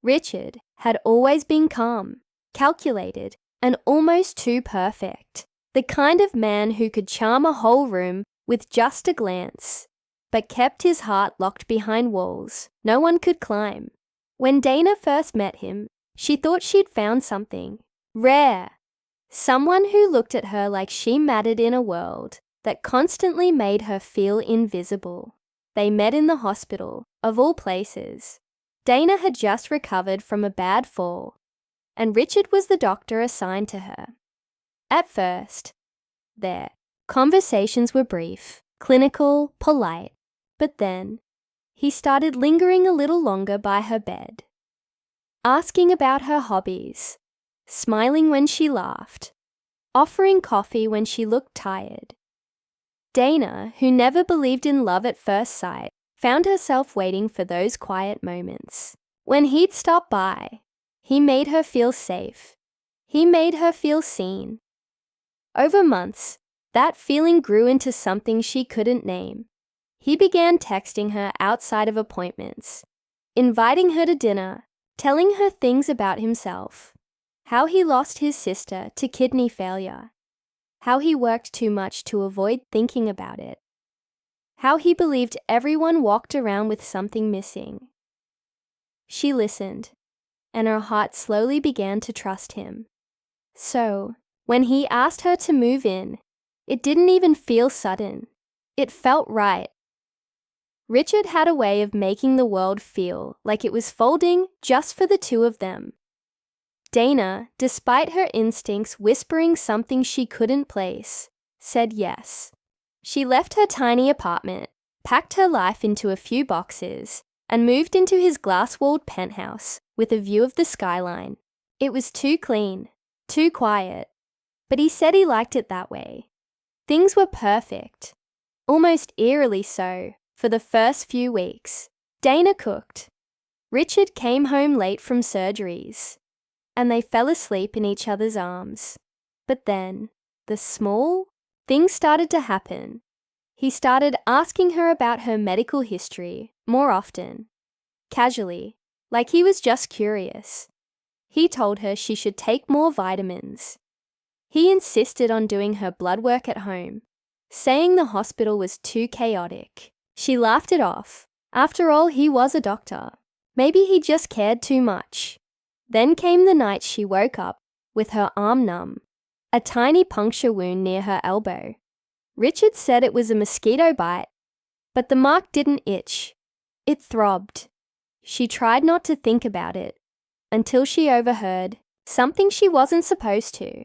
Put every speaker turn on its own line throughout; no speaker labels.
Richard had always been calm, calculated, and almost too perfect. The kind of man who could charm a whole room with just a glance, but kept his heart locked behind walls no one could climb. When Dana first met him, she thought she'd found something rare. Someone who looked at her like she mattered in a world that constantly made her feel invisible. They met in the hospital, of all places. Dana had just recovered from a bad fall, and Richard was the doctor assigned to her. At first, their conversations were brief, clinical, polite, but then he started lingering a little longer by her bed, asking about her hobbies, smiling when she laughed, offering coffee when she looked tired. Dana, who never believed in love at first sight, found herself waiting for those quiet moments. When he'd stop by, he made her feel safe. He made her feel seen. Over months, that feeling grew into something she couldn't name. He began texting her outside of appointments, inviting her to dinner, telling her things about himself, how he lost his sister to kidney failure, how he worked too much to avoid thinking about it, how he believed everyone walked around with something missing. She listened, and her heart slowly began to trust him. So, when he asked her to move in, it didn't even feel sudden. It felt right. Richard had a way of making the world feel like it was folding just for the two of them. Dana, despite her instincts whispering something she couldn't place, said yes. She left her tiny apartment, packed her life into a few boxes, and moved into his glass-walled penthouse with a view of the skyline. It was too clean, too quiet, but he said he liked it that way. Things were perfect, almost eerily so, for the first few weeks. Dana cooked. Richard came home late from surgeries, and they fell asleep in each other's arms. But then, the small things started to happen. He started asking her about her medical history more often, casually, like he was just curious. He told her she should take more vitamins. He insisted on doing her blood work at home, saying the hospital was too chaotic. She laughed it off. After all, he was a doctor. Maybe he just cared too much. Then came the night she woke up with her arm numb, a tiny puncture wound near her elbow. Richard said it was a mosquito bite, but the mark didn't itch. It throbbed. She tried not to think about it until she overheard something she wasn't supposed to.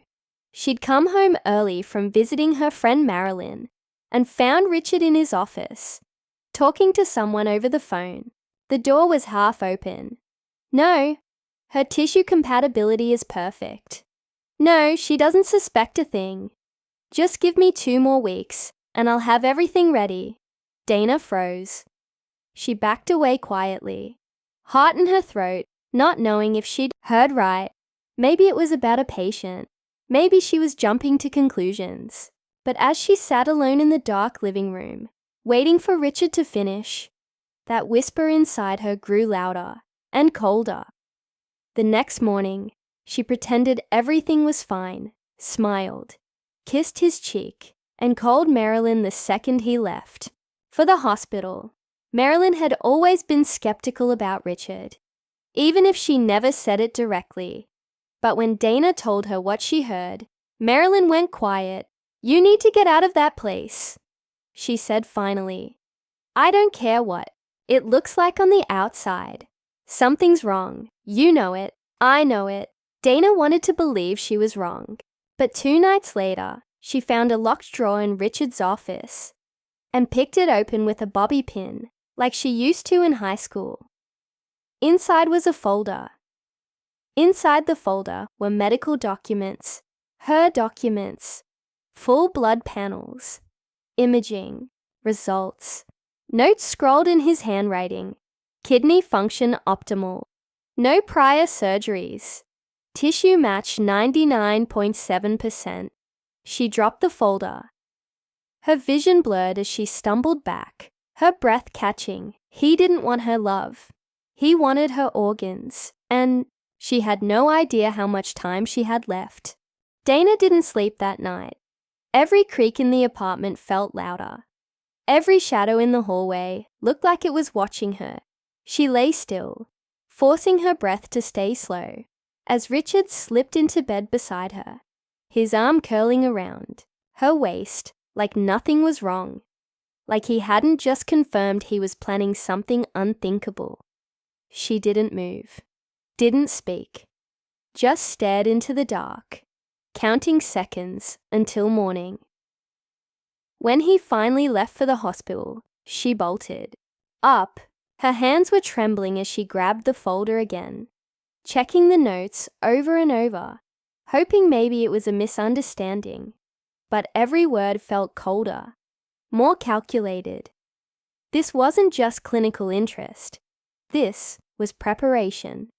She'd come home early from visiting her friend Marilyn and found Richard in his office, talking to someone over the phone. The door was half open. No, her tissue compatibility is perfect. No, she doesn't suspect a thing. Just give me 2 more weeks, and I'll have everything ready. Dana froze. She backed away quietly, heart in her throat, not knowing if she'd heard right. Maybe it was about a patient. Maybe she was jumping to conclusions. But as she sat alone in the dark living room, waiting for Richard to finish, that whisper inside her grew louder and colder. The next morning, she pretended everything was fine, smiled, kissed his cheek, and called Marilyn the second he left. For the hospital, Marilyn had always been skeptical about Richard, even if she never said it directly. But when Dana told her what she heard, Marilyn went quiet. "You need to get out of that place," she said finally. "I don't care what it looks like on the outside. Something's wrong. You know it. I know it." Dana wanted to believe she was wrong. But 2 nights later, she found a locked drawer in Richard's office and picked it open with a bobby pin, like she used to in high school. Inside was a folder. Inside the folder were medical documents, her documents, full blood panels, imaging, results, notes scrawled in his handwriting, kidney function optimal, no prior surgeries, tissue match 99.7%. She dropped the folder. Her vision blurred as she stumbled back, her breath catching. He didn't want her love. He wanted her organs, and she had no idea how much time she had left. Dana didn't sleep that night. Every creak in the apartment felt louder. Every shadow in the hallway looked like it was watching her. She lay still, forcing her breath to stay slow, as Richard slipped into bed beside her, his arm curling around her waist like nothing was wrong, like he hadn't just confirmed he was planning something unthinkable. She didn't move, didn't speak, just stared into the dark, counting seconds until morning. When he finally left for the hospital, she bolted. Up, her hands were trembling as she grabbed the folder again, checking the notes over and over, hoping maybe it was a misunderstanding. But every word felt colder, more calculated. This wasn't just clinical interest. This was preparation.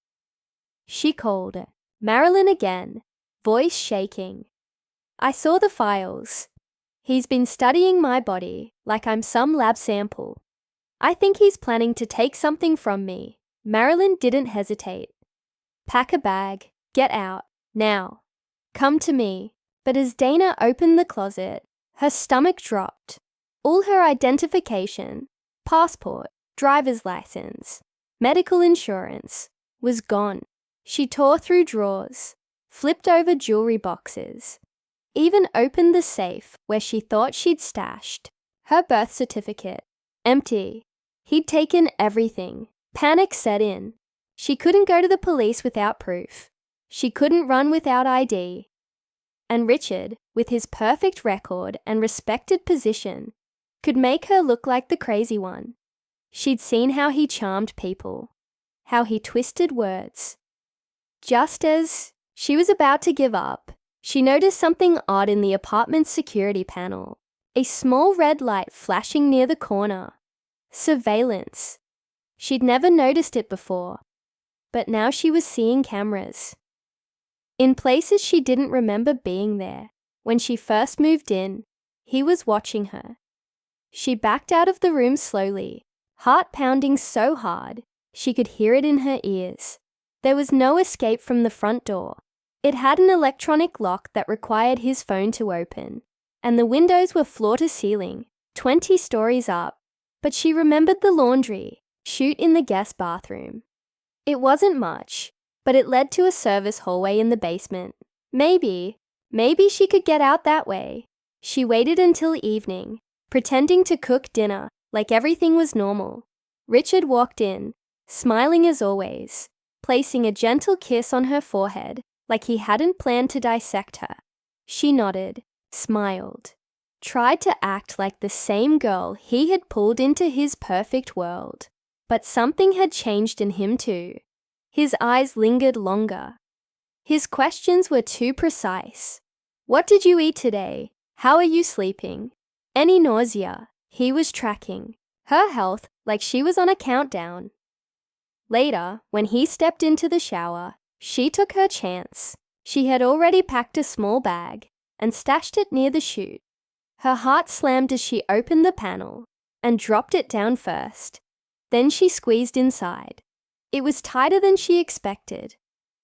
She called Marilyn again, voice shaking. I saw the files. He's been studying my body like I'm some lab sample. I think he's planning to take something from me. Marilyn didn't hesitate. Pack a bag, get out, now. Come to me. But as Dana opened the closet, her stomach dropped. All her identification, passport, driver's license, medical insurance, was gone. She tore through drawers, flipped over jewelry boxes, even opened the safe where she thought she'd stashed her birth certificate. Empty. He'd taken everything. Panic set in. She couldn't go to the police without proof. She couldn't run without ID. And Richard, with his perfect record and respected position, could make her look like the crazy one. She'd seen how he charmed people, how he twisted words. Just as she was about to give up, she noticed something odd in the apartment's security panel. A small red light flashing near the corner. Surveillance. She'd never noticed it before, but now she was seeing cameras. In places she didn't remember being there. When she first moved in, he was watching her. She backed out of the room slowly, heart pounding so hard she could hear it in her ears. There was no escape from the front door. It had an electronic lock that required his phone to open, and the windows were floor to ceiling, 20 stories up. But she remembered the laundry chute in the guest bathroom. It wasn't much, but it led to a service hallway in the basement. Maybe she could get out that way. She waited until evening, pretending to cook dinner like everything was normal. Richard walked in, smiling as always, placing a gentle kiss on her forehead like he hadn't planned to dissect her. She nodded, smiled, tried to act like the same girl he had pulled into his perfect world. But something had changed in him too. His eyes lingered longer. His questions were too precise. What did you eat today? How are you sleeping? Any nausea? He was tracking her health like she was on a countdown. Later, when he stepped into the shower, she took her chance. She had already packed a small bag and stashed it near the chute. Her heart slammed as she opened the panel and dropped it down first. Then she squeezed inside. It was tighter than she expected,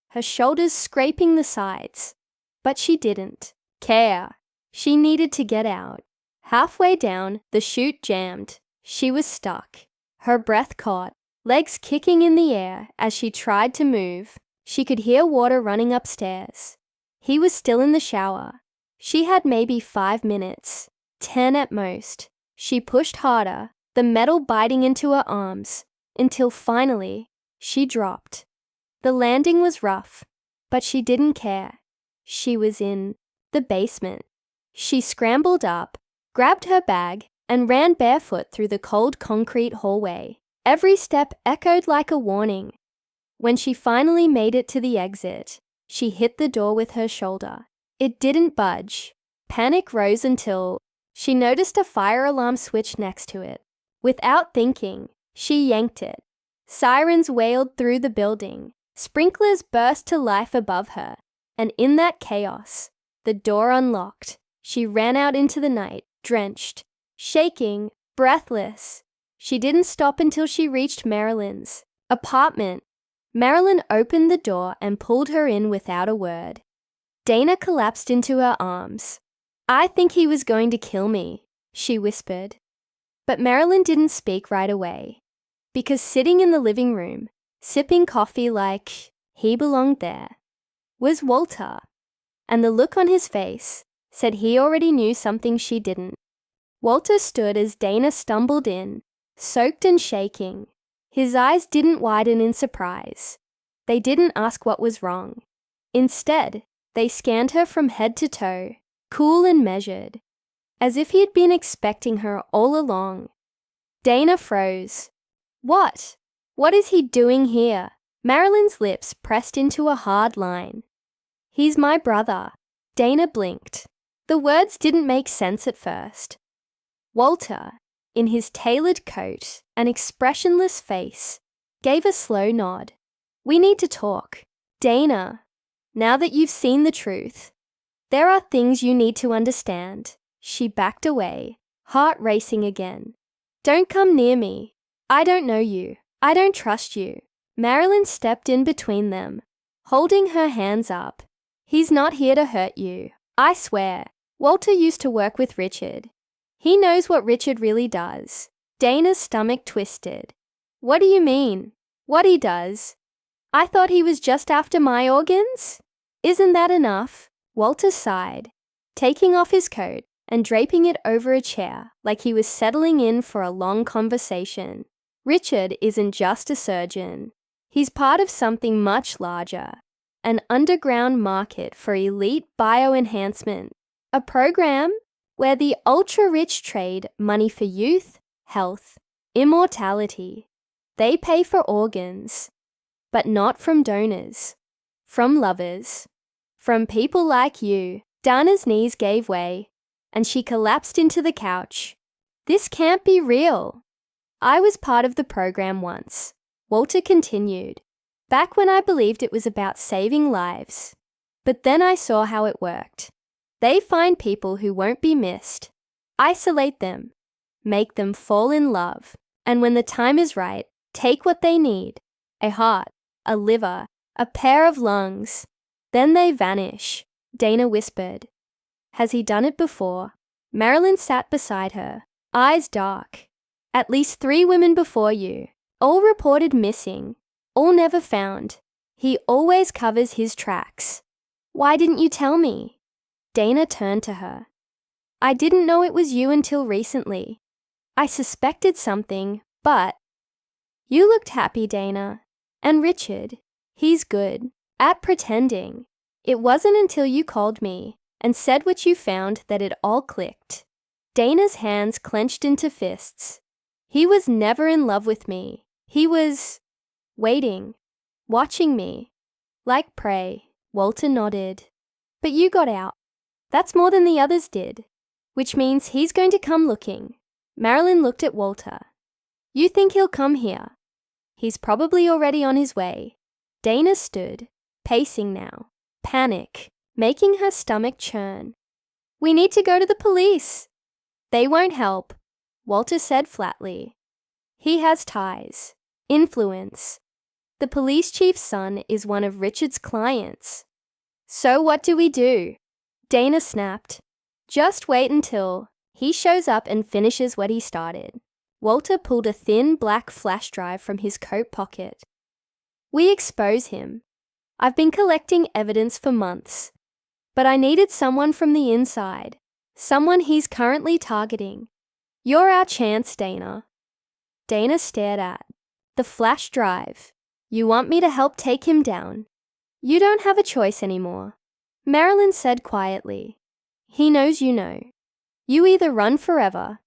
her shoulders scraping the sides. But she didn't care. She needed to get out. Halfway down, the chute jammed. She was stuck. Her breath caught, legs kicking in the air as she tried to move. She could hear water running upstairs. He was still in the shower. She had maybe 5 minutes, 10 at most. She pushed harder, the metal biting into her arms, until finally, she dropped. The landing was rough, but she didn't care. She was in the basement. She scrambled up, grabbed her bag, and ran barefoot through the cold concrete hallway. Every step echoed like a warning. When she finally made it to the exit, she hit the door with her shoulder. It didn't budge. Panic rose until she noticed a fire alarm switch next to it. Without thinking, she yanked it. Sirens wailed through the building. Sprinklers burst to life above her. And in that chaos, the door unlocked. She ran out into the night, drenched, shaking, breathless. She didn't stop until she reached Marilyn's apartment. Marilyn opened the door and pulled her in without a word. Dana collapsed into her arms. "I think he was going to kill me," she whispered. But Marilyn didn't speak right away, because sitting in the living room, sipping coffee like he belonged there, was Walter, and the look on his face said he already knew something she didn't. Walter stood as Dana stumbled in, soaked and shaking. His eyes didn't widen in surprise. They didn't ask what was wrong. Instead, they scanned her from head to toe, cool and measured, as if he had been expecting her all along. Dana froze. What? What is he doing here? Marilyn's lips pressed into a hard line. "He's my brother." Dana blinked. The words didn't make sense at first. Walter, in his tailored coat and expressionless face, gave a slow nod. "We need to talk. Dana, now that you've seen the truth, there are things you need to understand." She backed away, heart racing again. "Don't come near me. I don't know you. I don't trust you." Marilyn stepped in between them, holding her hands up. "He's not here to hurt you. I swear." Walter used to work with Richard. He knows what Richard really does. Dana's stomach twisted. "What do you mean? What he does? I thought he was just after my organs? Isn't that enough?" Walter sighed, taking off his coat and draping it over a chair like he was settling in for a long conversation. "Richard isn't just a surgeon. He's part of something much larger, an underground market for elite bioenhancement, a program where the ultra-rich trade money for youth, health, immortality. They pay for organs, but not from donors, from lovers, from people like you." Dana's knees gave way, and she collapsed into the couch. "This can't be real." "I was part of the program once," Walter continued, "back when I believed it was about saving lives. But then I saw how it worked. They find people who won't be missed, isolate them, make them fall in love, and when the time is right, take what they need, a heart, a liver, a pair of lungs. Then they vanish," Dana whispered. "Has he done it before?" Marilyn sat beside her, eyes dark. "At least 3 women before you, all reported missing, all never found. He always covers his tracks. Why didn't you tell me?" Dana turned to her. "I didn't know it was you until recently. I suspected something, but—" "You looked happy, Dana. And Richard, he's good at pretending. It wasn't until you called me and said what you found that it all clicked." Dana's hands clenched into fists. "He was never in love with me. He was waiting, watching me, like prey." Walter nodded. "But you got out. That's more than the others did, which means he's going to come looking." Marilyn looked at Walter. "You think he'll come here?" "He's probably already on his way." Dana stood, pacing now, panic making her stomach churn. "We need to go to the police." "They won't help," Walter said flatly. "He has ties, influence. The police chief's son is one of Richard's clients." "So what do we do?" Dana snapped. "Just wait until he shows up and finishes what he started." Walter pulled a thin black flash drive from his coat pocket. "We expose him. I've been collecting evidence for months, but I needed someone from the inside, someone he's currently targeting. You're our chance, Dana." Dana stared at the flash drive. "You want me to help take him down? You don't have a choice anymore." Marilyn said quietly, "He knows you know. You either run forever,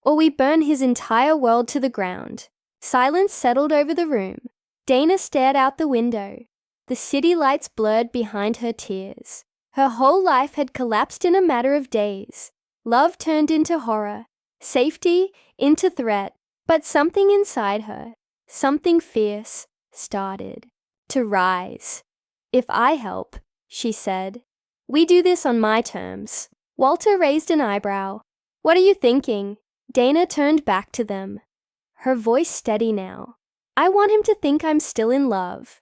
or we burn his entire world to the ground." Silence settled over the room. Dana stared out the window. The city lights blurred behind her tears. Her whole life had collapsed in a matter of days. Love turned into horror, safety into threat. But something inside her, something fierce, started to rise. "If I help," she said, "we do this on my terms." Walter raised an eyebrow. "What are you thinking?" Dana turned back to them, her voice steady now. "I want him to think I'm still in love.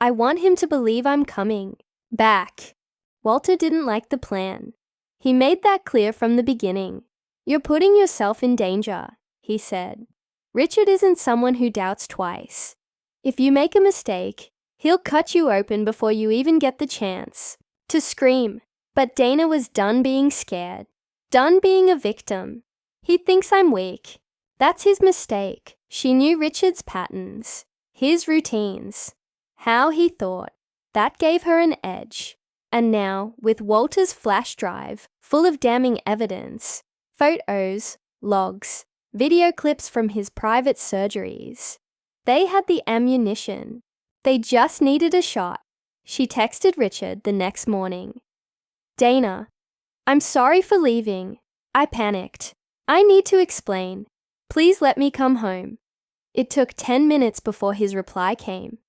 I want him to believe I'm coming back. Walter didn't like the plan. He made that clear from the beginning. You're putting yourself in danger, he said. Richard isn't someone who doubts twice. If you make a mistake, he'll cut you open before you even get the chance to scream. But Dana was done being scared, done being a victim. He thinks I'm weak. That's his mistake. She knew Richard's patterns, his routines, how he thought. That gave her an edge. And now, with Walter's flash drive full of damning evidence, photos, logs, video clips from his private surgeries, they had the ammunition. They just needed a shot. She texted Richard the next morning. Dana, I'm sorry for leaving. I panicked. I need to explain. Please let me come home. It took 10 minutes before his reply came.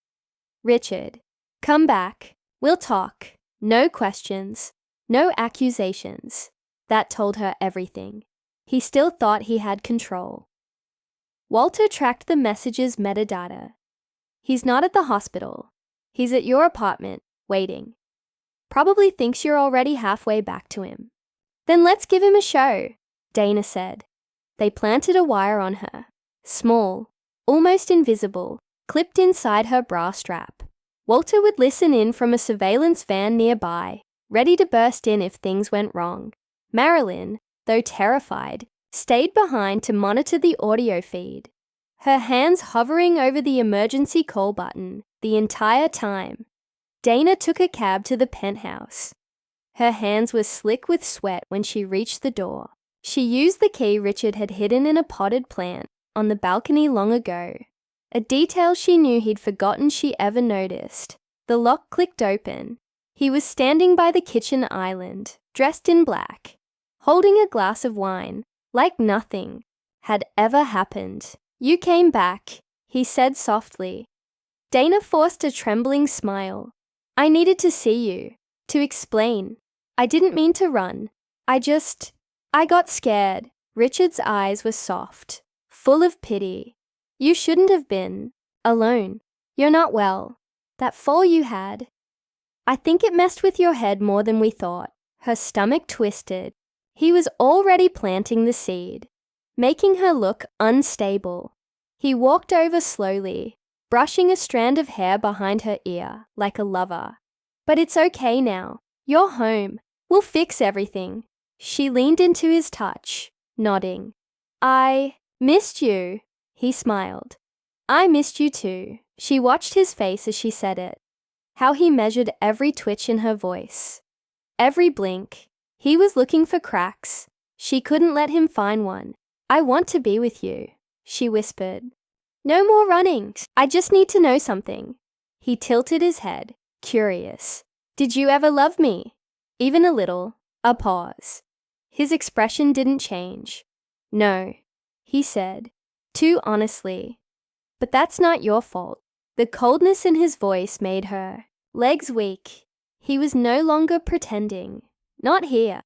Richard, come back. We'll talk. No questions. No accusations. That told her everything. He still thought he had control. Walter tracked the message's metadata. He's not at the hospital. He's at your apartment, waiting. Probably thinks you're already halfway back to him. Then let's give him a show, Dana said. They planted a wire on her, small, almost invisible, clipped inside her bra strap. Walter would listen in from a surveillance van nearby, ready to burst in if things went wrong. Marilyn, though terrified, stayed behind to monitor the audio feed, her hands hovering over the emergency call button the entire time. Dana took a cab to the penthouse. Her hands were slick with sweat when she reached the door. She used the key Richard had hidden in a potted plant on the balcony long ago, a detail she knew he'd forgotten she ever noticed. The lock clicked open. He was standing by the kitchen island, dressed in black, holding a glass of wine, like nothing had ever happened. You came back, he said softly. Dana forced a trembling smile. I needed to see you, to explain. I didn't mean to run. I got scared. Richard's eyes were soft, full of pity. You shouldn't have been alone. You're not well. That fall you had. I think it messed with your head more than we thought. Her stomach twisted. He was already planting the seed, making her look unstable. He walked over slowly, brushing a strand of hair behind her ear like a lover. But it's okay now. You're home. We'll fix everything. She leaned into his touch, nodding. I missed you. He smiled. I missed you too. She watched his face as she said it. How he measured every twitch in her voice. Every blink. He was looking for cracks. She couldn't let him find one. I want to be with you, she whispered. No more running. I just need to know something. He tilted his head, curious. Did you ever love me? Even a little. A pause. His expression didn't change. No, he said, too honestly. But that's not your fault. The coldness in his voice made her legs weak. He was no longer pretending. Not here.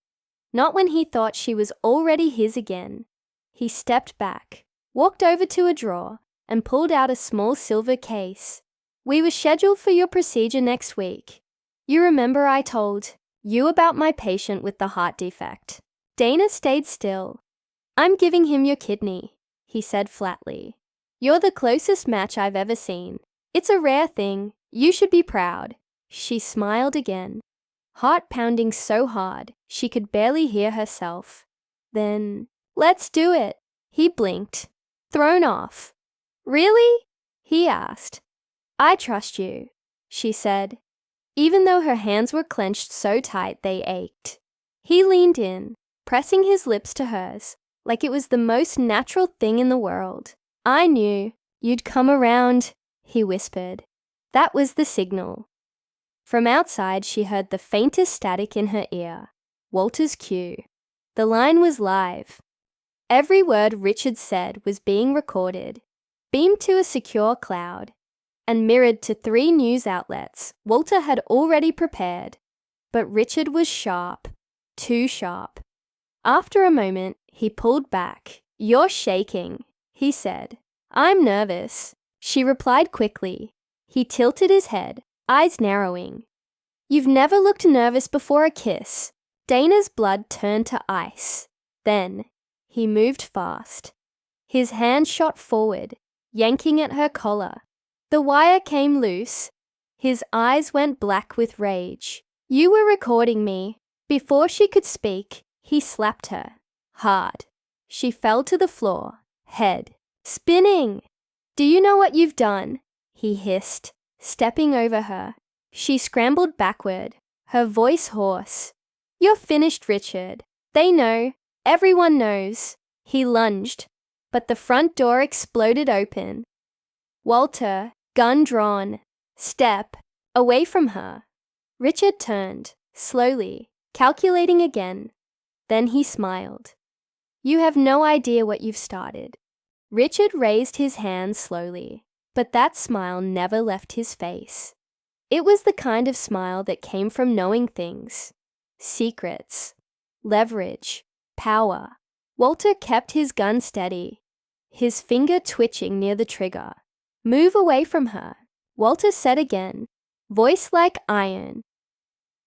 Not when he thought she was already his again. He stepped back, walked over to a drawer, and pulled out a small silver case. We were scheduled for your procedure next week. You remember I told you about my patient with the heart defect. Dana stayed still. I'm giving him your kidney, he said flatly. You're the closest match I've ever seen. It's a rare thing. You should be proud. She smiled again, heart pounding so hard she could barely hear herself. Then, let's do it. He blinked, thrown off. Really? He asked. I trust you, she said, even though her hands were clenched so tight they ached. He leaned in, pressing his lips to hers, like it was the most natural thing in the world. I knew you'd come around, he whispered. That was the signal. From outside, she heard the faintest static in her ear. Walter's cue. The line was live. Every word Richard said was being recorded, beamed to a secure cloud, and mirrored to 3 news outlets Walter had already prepared. But Richard was sharp, too sharp. After a moment, he pulled back. You're shaking, he said. I'm nervous, she replied quickly. He tilted his head, eyes narrowing. "You've never looked nervous before a kiss." Dana's blood turned to ice. Then, he moved fast. His hand shot forward, yanking at her collar. The wire came loose. His eyes went black with rage. "You were recording me." Before she could speak, he slapped her. Hard. She fell to the floor, head spinning. "Do you know what you've done?" he hissed, stepping over her. She scrambled backward, her voice hoarse. "You're finished, Richard. They know. Everyone knows." He lunged, but the front door exploded open. Walter, gun drawn, step away from her. Richard turned, slowly, calculating again. Then he smiled. "You have no idea what you've started." Richard raised his hand slowly, but that smile never left his face. It was the kind of smile that came from knowing things. Secrets, leverage, power. Walter kept his gun steady, his finger twitching near the trigger. "Move away from her," Walter said again, voice like iron.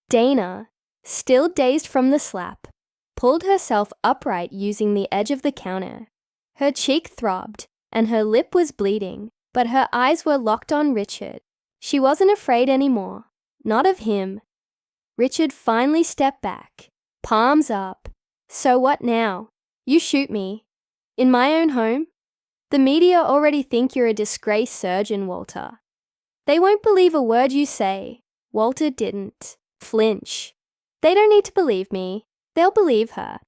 Dana, still dazed from the slap, pulled herself upright using the edge of the counter. Her cheek throbbed, and her lip was bleeding, but her eyes were locked on Richard. She wasn't afraid anymore, not of him. Richard finally stepped back, palms up. "So what now? You shoot me. In my own home? The media already think you're a disgraced surgeon, Walter. They won't believe a word you say." Walter didn't flinch. "They don't need to believe me. They'll believe her.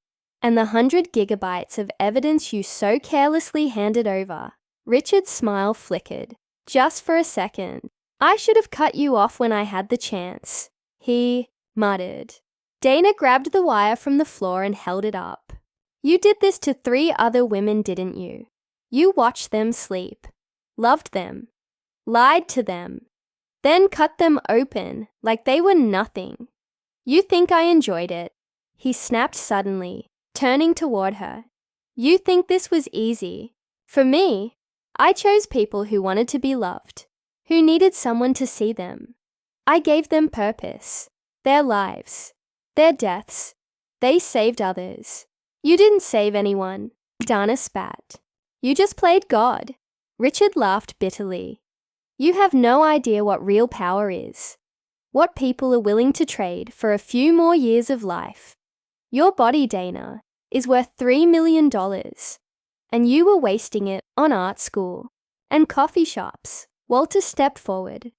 And the 100 gigabytes of evidence you so carelessly handed over." Richard's smile flickered, just for a second. "I should have cut you off when I had the chance," he muttered. Dana grabbed the wire from the floor and held it up. "You did this to 3 other women, didn't you? You watched them sleep, loved them, lied to them, then cut them open like they were nothing. You think I enjoyed it?" He snapped suddenly, turning toward her. "You think this was easy? For me, I chose people who wanted to be loved, who needed someone to see them. I gave them purpose, their lives, their deaths. They saved others. You didn't save anyone." Dana spat. "You just played God." Richard laughed bitterly. "You have no idea what real power is, what people are willing to trade for a few more years of life. Your body, Dana, is worth $3 million, and you were wasting it on art school and coffee shops." Walter stepped forward,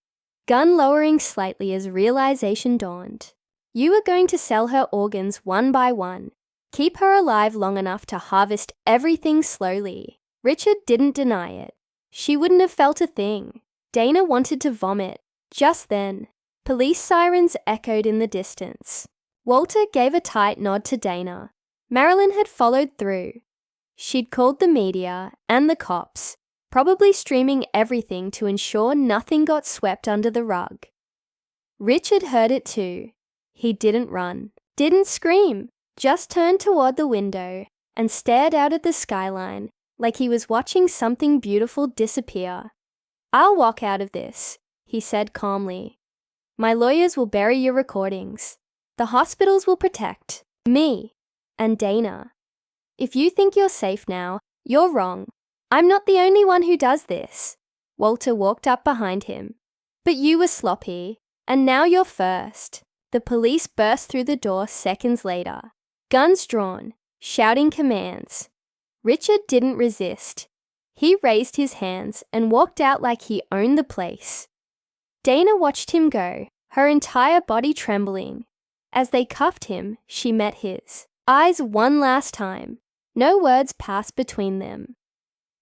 gun lowering slightly as realization dawned. "You were going to sell her organs one by one, keep her alive long enough to harvest everything slowly." Richard didn't deny it. She wouldn't have felt a thing. Dana wanted to vomit. Just then, police sirens echoed in the distance. Walter gave a tight nod to Dana. Marilyn had followed through. She'd called the media and the cops, probably streaming everything to ensure nothing got swept under the rug. Richard heard it too. He didn't run, didn't scream, just turned toward the window and stared out at the skyline like he was watching something beautiful disappear. "I'll walk out of this," he said calmly. "My lawyers will bury your recordings. The hospitals will protect me and Dana. If you think you're safe now, you're wrong. I'm not the only one who does this." Walter walked up behind him. "But you were sloppy, and now you're first." The police burst through the door seconds later, guns drawn, shouting commands. Richard didn't resist. He raised his hands and walked out like he owned the place. Dana watched him go, her entire body trembling. As they cuffed him, she met his eyes one last time. No words passed between them.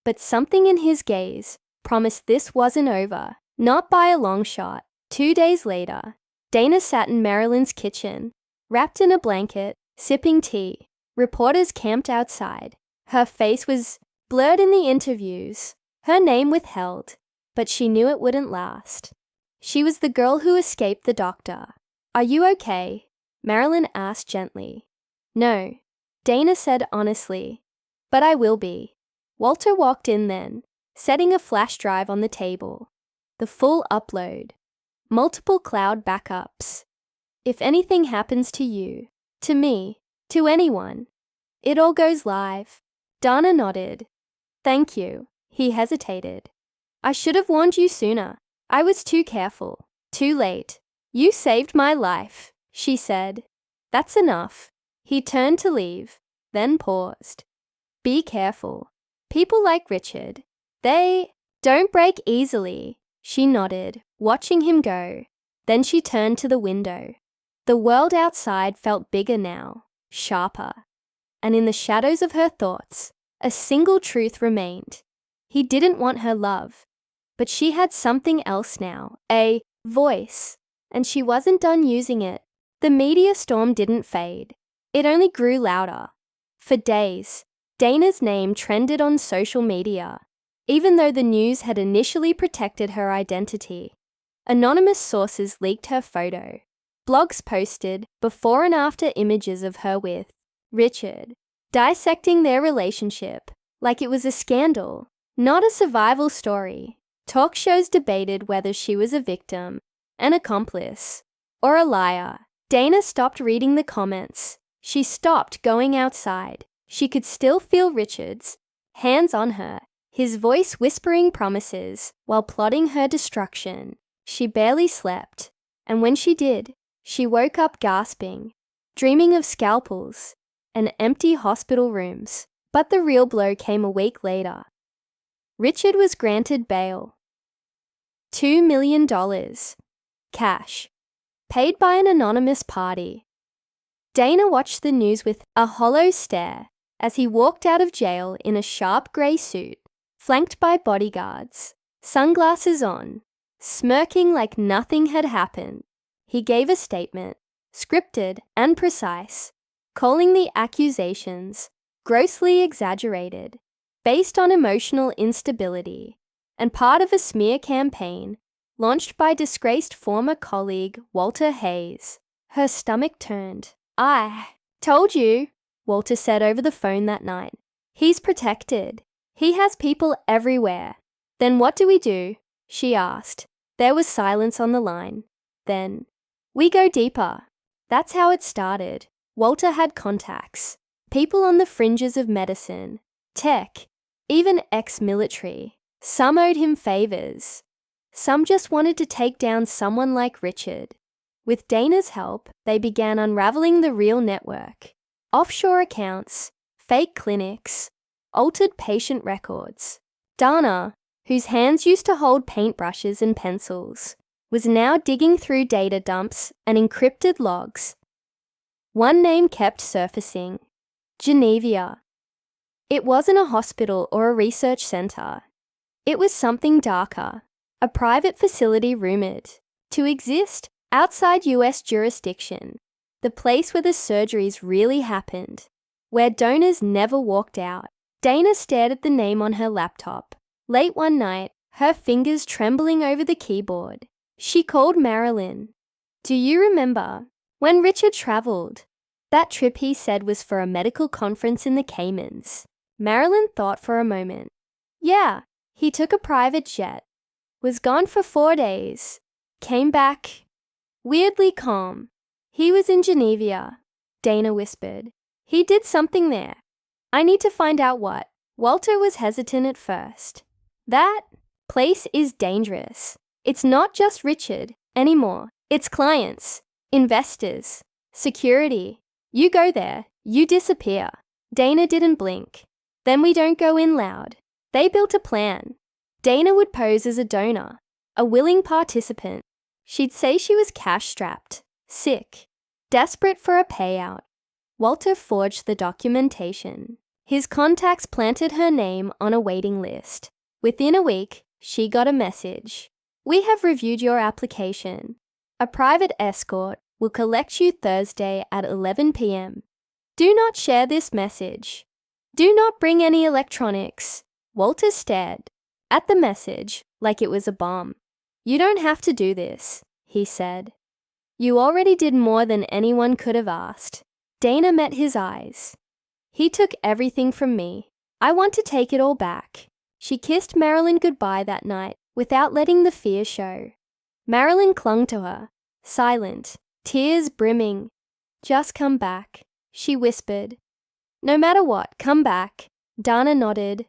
But something in his gaze promised this wasn't over, not by a long shot. 2 days later, Dana sat in Marilyn's kitchen, wrapped in a blanket, sipping tea. Reporters camped outside. Her face was blurred in the interviews, her name withheld, but she knew it wouldn't last. She was the girl who escaped the doctor. "Are you okay?" Marilyn asked gently. "No," Dana said honestly, "but I will be." Walter walked in then, setting a flash drive on the table. The full upload. multiple cloud backups. If anything happens to you, to me, to anyone, it all goes live. Dana nodded. Thank you. He hesitated. I should have warned you sooner. I was too careful. Too late. You saved my life, she said. That's enough. He turned to leave, then paused. Be careful. People like Richard, they don't break easily. She nodded, watching him go. Then she turned to the window. The world outside felt bigger now, sharper. And in the shadows of her thoughts, a single truth remained. He didn't want her love, but she had something else now, a voice, and she wasn't done using it. The media storm didn't fade. It only grew louder. For days, Dana's name trended on social media, even though the news had initially protected her identity. Anonymous sources leaked her photo. Blogs posted before and after images of her with Richard, dissecting their relationship like it was a scandal, not a survival story. Talk shows debated whether she was a victim, an accomplice, or a liar. Dana stopped reading the comments. She stopped going outside. She could still feel Richard's hands on her, his voice whispering promises while plotting her destruction. She barely slept, and when she did, she woke up gasping, dreaming of scalpels and empty hospital rooms. But the real blow came a week later. Richard was granted bail. $2 million. Cash. Paid by an anonymous party. Dana watched the news with a hollow stare as he walked out of jail in a sharp grey suit, flanked by bodyguards, sunglasses on, smirking like nothing had happened. He gave a statement, scripted and precise, calling the accusations grossly exaggerated, based on emotional instability, and part of a smear campaign launched by disgraced former colleague Walter Hayes. Her stomach turned. I told you, Walter said over the phone that night. He's protected. He has people everywhere. Then what do we do? She asked. There was silence on the line. Then, we go deeper. That's how it started. Walter had contacts, people on the fringes of medicine, tech, even ex-military. Some owed him favors. Some just wanted to take down someone like Richard. With Dana's help, they began unraveling the real network. Offshore accounts, fake clinics, altered patient records. Dana, whose hands used to hold paintbrushes and pencils, was now digging through data dumps and encrypted logs. One name kept surfacing: Geneva. It wasn't a hospital or a research center. It was something darker, a private facility rumored to exist outside US jurisdiction, the place where the surgeries really happened, where donors never walked out. Dana stared at the name on her laptop. Late one night, her fingers trembling over the keyboard, she called Marilyn. Do you remember when Richard traveled? That trip he said was for a medical conference in the Caymans. Marilyn thought for a moment. Yeah, he took a private jet. Was gone for 4 days. Came back weirdly calm. He was in Geneva, Dana whispered. He did something there. I need to find out what. Walter was hesitant at first. That place is dangerous. It's not just Richard anymore. It's clients, investors, security. You go there, you disappear. Dana didn't blink. Then we don't go in loud. They built a plan. Dana would pose as a donor, a willing participant. She'd say she was cash-strapped, sick, desperate for a payout. Walter forged the documentation. His contacts planted her name on a waiting list. Within a week, she got a message. We have reviewed your application. A private escort will collect you Thursday at 11 p.m. Do not share this message. Do not bring any electronics. Walter stared at the message like it was a bomb. You don't have to do this, he said. You already did more than anyone could have asked. Dana met his eyes. He took everything from me. I want to take it all back. She kissed Marilyn goodbye that night without letting the fear show. Marilyn clung to her, silent, tears brimming. "Just come back," she whispered. "No matter what, come back." Dana nodded.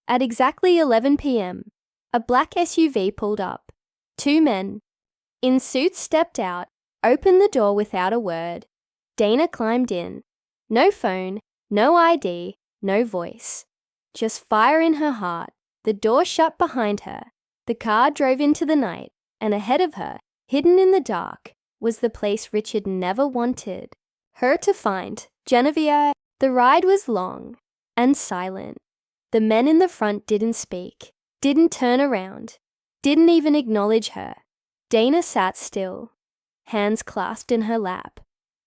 At exactly 11 p.m., a black SUV pulled up. 2 men in suits stepped out, opened the door without a word. Dana climbed in. No phone, no ID, no voice. Just fire in her heart. The door shut behind her. The car drove into the night, and ahead of her, hidden in the dark, was the place Richard never wanted her to find. Genevieve. The ride was long and silent. The men in the front didn't speak, didn't turn around, didn't even acknowledge her. Dana sat still, hands clasped in her lap,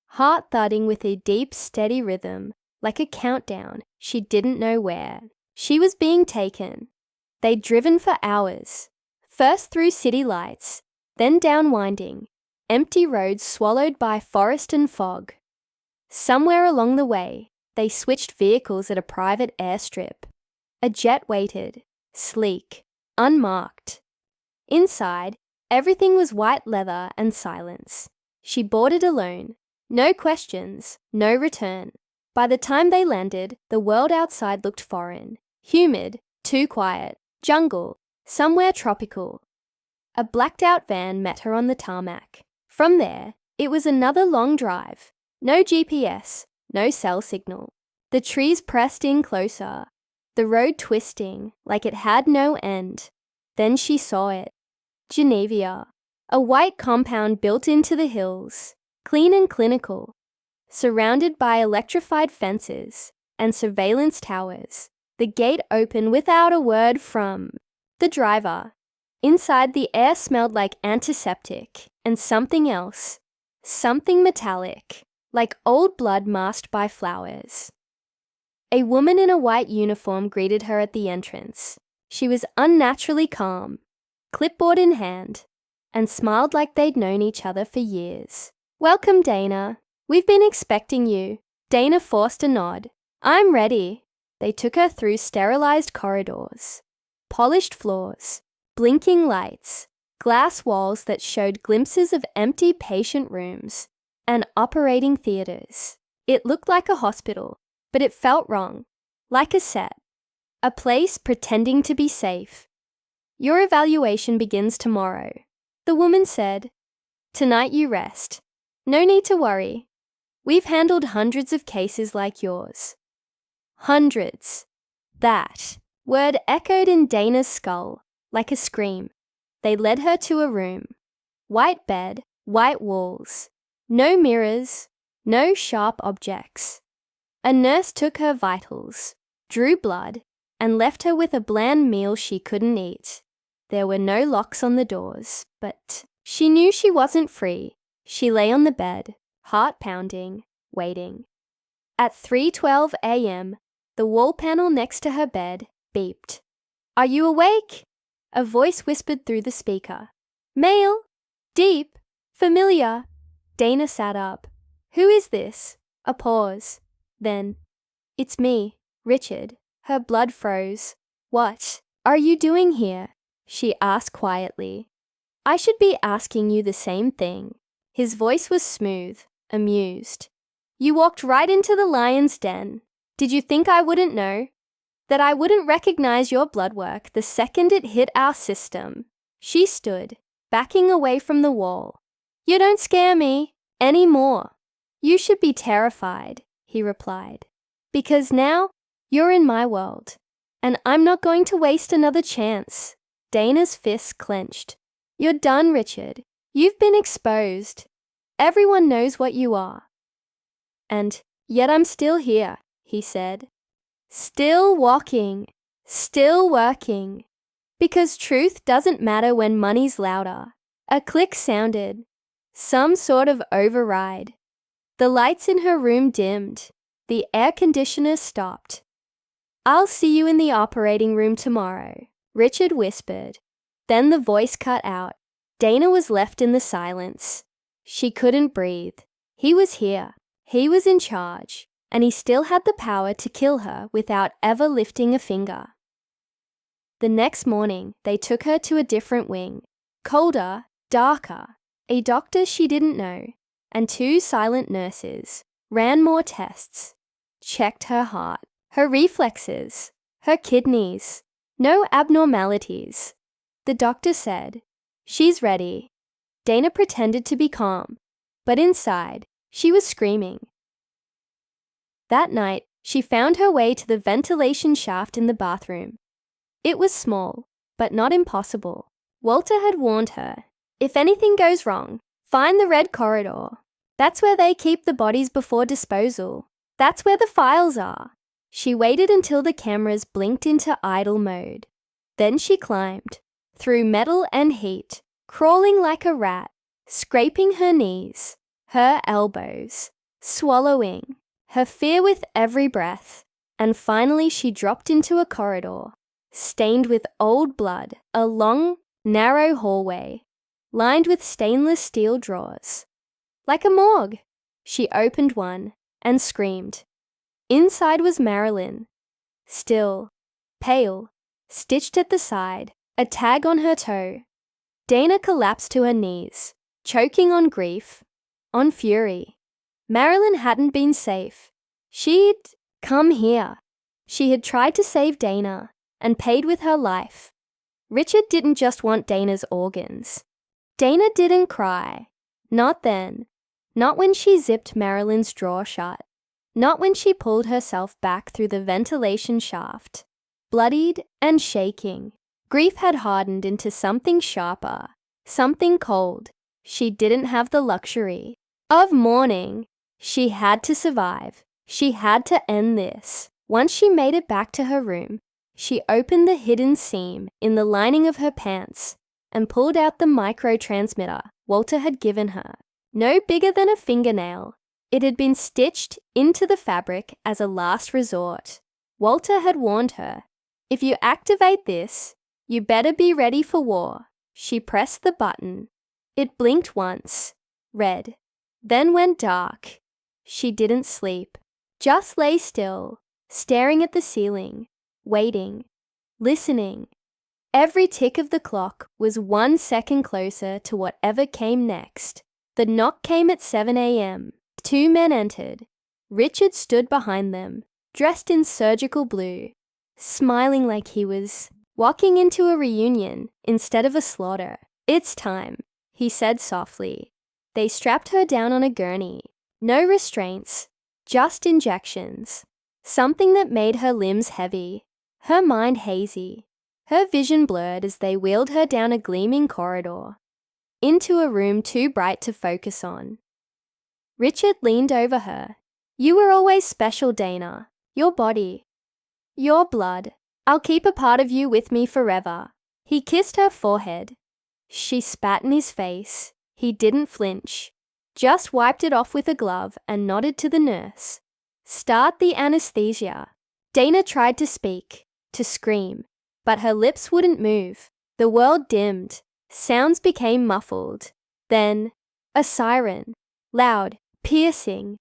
heart thudding with a deep, steady rhythm, like a countdown she didn't know where. She was being taken. They'd driven for hours, first through city lights, then down winding, empty roads swallowed by forest and fog. Somewhere along the way, they switched vehicles at a private airstrip. A jet waited, sleek, unmarked. Inside, everything was white leather and silence. She boarded alone. No questions, no return. By the time they landed, the world outside looked foreign, humid, too quiet, jungle, somewhere tropical. A blacked-out van met her on the tarmac. From there, it was another long drive. No GPS, no cell signal. The trees pressed in closer, the road twisting like it had no end. Then she saw it. Geneva, a white compound built into the hills, clean and clinical, surrounded by electrified fences and surveillance towers. The gate opened without a word from the driver. Inside, the air smelled like antiseptic and something else, something metallic, like old blood masked by flowers. A woman in a white uniform greeted her at the entrance. She was unnaturally calm, clipboard in hand, and smiled like they'd known each other for years. "Welcome, Dana. We've been expecting you." Dana forced a nod. "I'm ready." They took her through sterilized corridors, polished floors, blinking lights, glass walls that showed glimpses of empty patient rooms, and operating theaters. It looked like a hospital, but it felt wrong, like a set, a place pretending to be safe. "Your evaluation begins tomorrow," the woman said. "Tonight you rest. No need to worry. We've handled hundreds of cases like yours." Hundreds. That word echoed in Dana's skull like a scream. They led her to a room. White bed, white walls. No mirrors, no sharp objects. A nurse took her vitals, drew blood, and left her with a bland meal she couldn't eat. There were no locks on the doors, but she knew she wasn't free. She lay on the bed, heart pounding, waiting. At 3:12 a.m., the wall panel next to her bed beeped. "Are you awake?" A voice whispered through the speaker. "Male, deep, familiar." Dana sat up. "Who is this?" A pause. Then, "It's me, Richard." Her blood froze. "What are you doing here?" she asked quietly. "I should be asking you the same thing." His voice was smooth, amused. "You walked right into the lion's den. Did you think I wouldn't know? That I wouldn't recognize your blood work the second it hit our system?" She stood, backing away from the wall. "You don't scare me anymore." "You should be terrified," he replied, "because now you're in my world, and I'm not going to waste another chance." Dana's fists clenched. "You're done, Richard. You've been exposed. Everyone knows what you are." "And yet I'm still here," he said. "Still walking, still working. Because truth doesn't matter when money's louder." A click sounded. Some sort of override. The lights in her room dimmed. The air conditioner stopped. "I'll see you in the operating room tomorrow," Richard whispered. Then the voice cut out. Dana was left in the silence. She couldn't breathe. He was here. He was in charge, and he still had the power to kill her without ever lifting a finger. The next morning, they took her to a different wing. Colder, Darker. A doctor she didn't know, and 2 silent nurses, ran more tests, checked her heart, her reflexes, her kidneys. No abnormalities. The doctor said, "She's ready." Dana pretended to be calm, but inside, she was screaming. That night, she found her way to the ventilation shaft in the bathroom. It was small, but not impossible. Walter had warned her, "If anything goes wrong, find the red corridor. That's where they keep the bodies before disposal. That's where the files are." She waited until the cameras blinked into idle mode. Then she climbed, through metal and heat, crawling like a rat, scraping her knees, her elbows, swallowing, her fear with every breath, and finally she dropped into a corridor, stained with old blood, a long, narrow hallway, lined with stainless steel drawers. Like a morgue. She opened one and screamed. Inside was Marilyn, still, pale, stitched at the side, a tag on her toe. Dana collapsed to her knees, choking on grief, on fury. Marilyn hadn't been safe. She'd come here. She had tried to save Dana and paid with her life. Richard didn't just want Dana's organs. Dana didn't cry. Not then. Not when she zipped Marilyn's drawer shut. Not when she pulled herself back through the ventilation shaft. Bloodied and shaking, grief had hardened into something sharper, something cold. She didn't have the luxury of mourning. She had to survive. She had to end this. Once she made it back to her room, she opened the hidden seam in the lining of her pants and pulled out the microtransmitter Walter had given her. No bigger than a fingernail. It had been stitched into the fabric as a last resort. Walter had warned her, "If you activate this, you better be ready for war." She pressed the button. It blinked once, red, then went dark. She didn't sleep, just lay still, staring at the ceiling, waiting, listening. Every tick of the clock was 1 second closer to whatever came next. The knock came at 7 a.m. 2 men entered. Richard stood behind them, dressed in surgical blue, smiling like he was walking into a reunion instead of a slaughter. "It's time," he said softly. They strapped her down on a gurney. No restraints, just injections. Something that made her limbs heavy, her mind hazy, her vision blurred as they wheeled her down a gleaming corridor, into a room too bright to focus on. Richard leaned over her. "You were always special, Dana. Your body. Your blood. I'll keep a part of you with me forever." He kissed her forehead. She spat in his face. He didn't flinch, just wiped it off with a glove and nodded to the nurse. "Start the anesthesia." Dana tried to speak, to scream, but her lips wouldn't move. The world dimmed. Sounds became muffled. Then, a siren. Loud, piercing.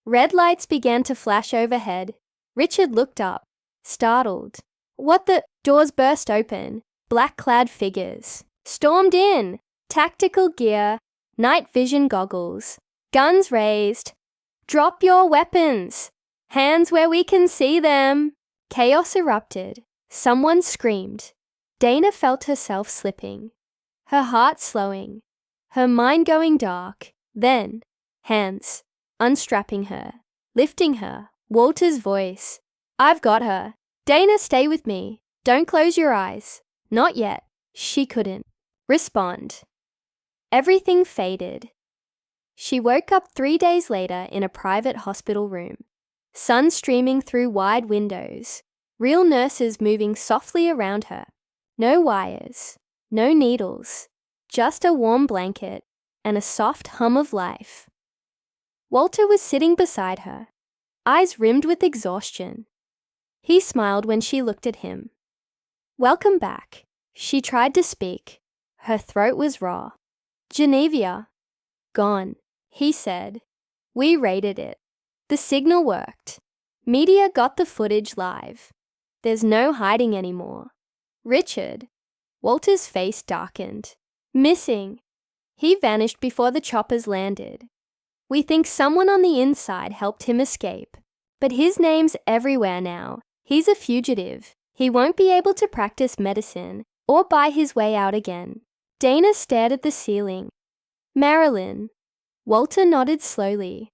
Red lights began to flash overhead. Richard looked up, startled. What the? Doors burst open. Black-clad figures stormed in. Tactical gear, night vision goggles, guns raised. "Drop your weapons! Hands where we can see them!" Chaos erupted. Someone screamed. Dana felt herself slipping, her heart slowing, her mind going dark. Then, hands, unstrapping her, lifting her, Walter's voice. "I've got her. Dana, stay with me. Don't close your eyes. Not yet." She couldn't respond. Everything faded. She woke up 3 days later in a private hospital room. Sun streaming through wide windows. Real nurses moving softly around her. No wires, no needles, just a warm blanket and a soft hum of life. Walter was sitting beside her, eyes rimmed with exhaustion. He smiled when she looked at him. "Welcome back." She tried to speak. Her throat was raw. "Geneva." "Gone," he said. "We raided it. The signal worked. Media got the footage live. There's no hiding anymore." "Richard." Walter's face darkened. Missing. He vanished before the choppers landed. We think someone on the inside helped him escape. But his name's everywhere now. He's a fugitive. He won't be able to practice medicine or buy his way out again. Dana stared at the ceiling. Marilyn. Walter nodded slowly.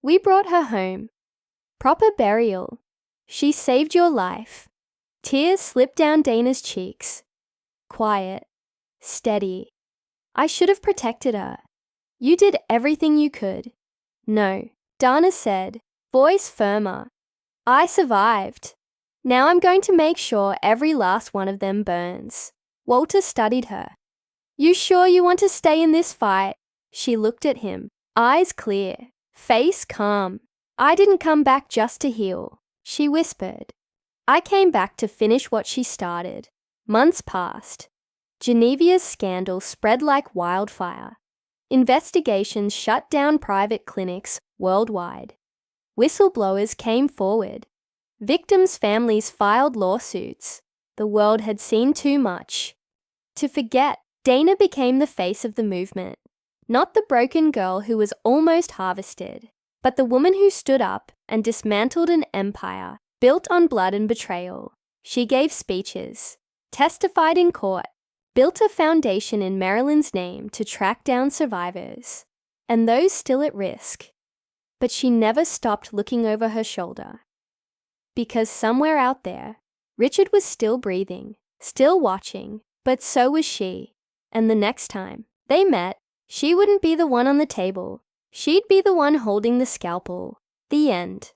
We brought her home. Proper burial. She saved your life. Tears slipped down Dana's cheeks. Quiet. Steady. I should have protected her. You did everything you could. No, Dana said, voice firmer. I survived. Now I'm going to make sure every last one of them burns. Walter studied her. You sure you want to stay in this fight? She looked at him, eyes clear, face calm. I didn't come back just to heal, she whispered. I came back to finish what she started. Months passed. Genevia's scandal spread like wildfire. Investigations shut down private clinics worldwide. Whistleblowers came forward. Victims' families filed lawsuits. The world had seen too much. To forget, Dana became the face of the movement. Not the broken girl who was almost harvested, but the woman who stood up and dismantled an empire built on blood and betrayal. She gave speeches, testified in court, built a foundation in Marilyn's name to track down survivors, and those still at risk. But she never stopped looking over her shoulder. Because somewhere out there, Richard was still breathing, still watching, but so was she. And the next time they met, she wouldn't be the one on the table. She'd be the one holding the scalpel. The end.